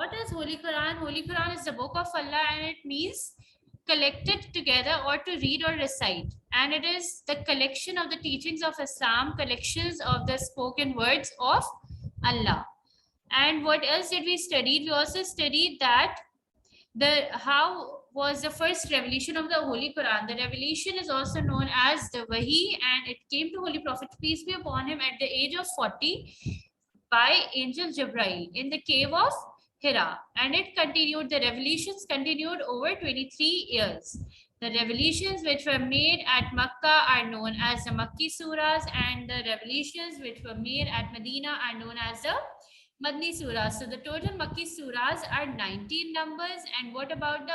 what is Holy Quran? Holy Quran is the book of Allah, and it means collected together or to read or recite. And it is the collection of the teachings of Islam, collections of the spoken words of Allah. And what else did we study? We also studied that how was the first revelation of the Holy Quran. The revelation is also known as the Wahi, and it came to Holy Prophet, peace be upon him, at the age of 40 by angel Jibreel in the cave of Hira, and it continued, the revelations continued over 23 years. The revelations which were made at Makkah are known as the Makki Surahs, and the revelations which were made at Medina are known as the Madni Surahs. So the total Makki Surahs are 19 numbers, and what about the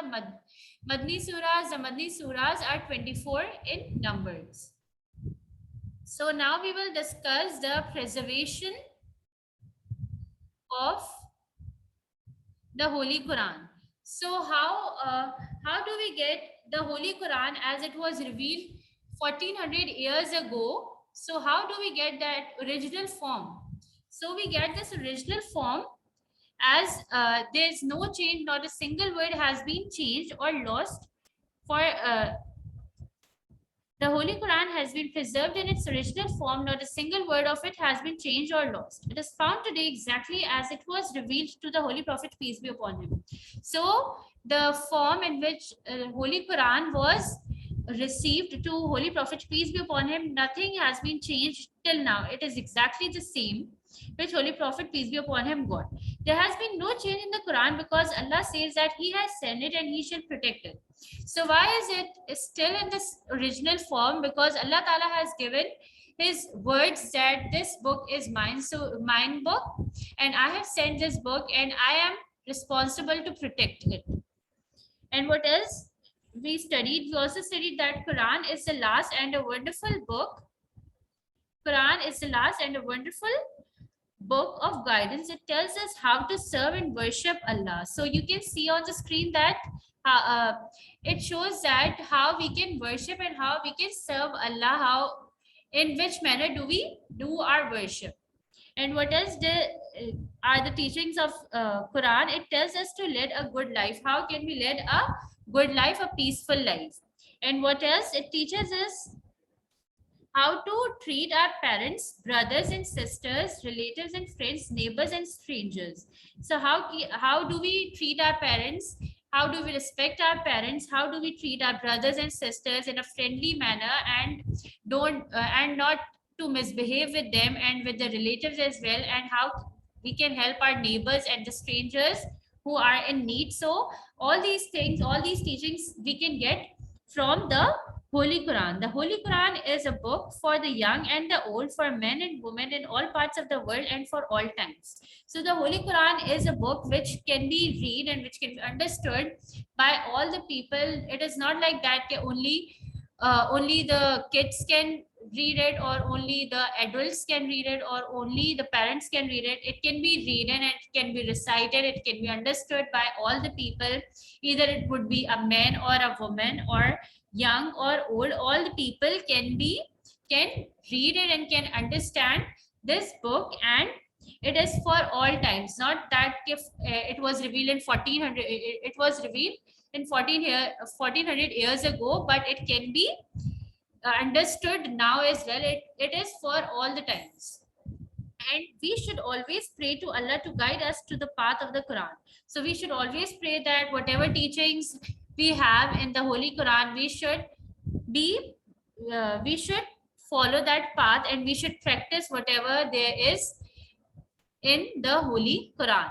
Madni Surahs? The Madni Surahs are 24 in numbers. So now we will discuss the preservation of the Holy Quran. So how do we get the Holy Quran as it was revealed 1400 years ago? So how do we get that original form? So we get this original form as there is no change, not a single word has been changed or lost. For the Holy Quran has been preserved in its original form. Not a single word of it has been changed or lost. It is found today exactly as it was revealed to the Holy Prophet, peace be upon him. So the form in which Holy Quran was received to Holy Prophet, peace be upon him, nothing has been changed till now. It is exactly the same which Holy Prophet, peace be upon him, got. There has been no change in the Quran because Allah says that he has sent it and he shall protect it. So why is it still in this original form? Because Allah Ta'ala has given his words that this book is mine, so mine book, and I have sent this book and I am responsible to protect it. And what else we studied? We also studied that Quran is the last and a wonderful book. Quran is the last and a wonderful book of guidance. It tells us how to serve and worship Allah. So you can see on the screen that it shows that how we can worship and how we can serve Allah, how in which manner do we do our worship. And what else are the teachings of Quran? It tells us to lead a good life. How can we lead a good life, a peaceful life? And what else? It teaches us how to treat our parents, brothers and sisters, relatives and friends, neighbors and strangers. So how do we treat our parents? How do we respect our parents? How do we treat our brothers and sisters in a friendly manner, and and not to misbehave with them and with the relatives as well? And how we can help our neighbors and the strangers who are in need. So all these things, all these teachings we can get from the Holy Quran. The Holy Quran is a book for the young and the old, for men and women in all parts of the world and for all times. So the Holy Quran is a book which can be read and which can be understood by all the people. It is not like that only the kids can read it, or only the adults can read it, or only the parents can read it. It can be read and it can be recited. It can be understood by all the people. Either it would be a man or a woman, or young or old. All the people can read it and can understand this book, and it is for all times. Not that if it was revealed in 1400, it was revealed in 1400 years ago, but it can be understood now as well. It is for all the times. And we should always pray to Allah to guide us to the path of the Quran. So we should always pray that whatever teachings we have in the Holy Quran, we should follow that path, and we should practice whatever there is in the Holy Quran.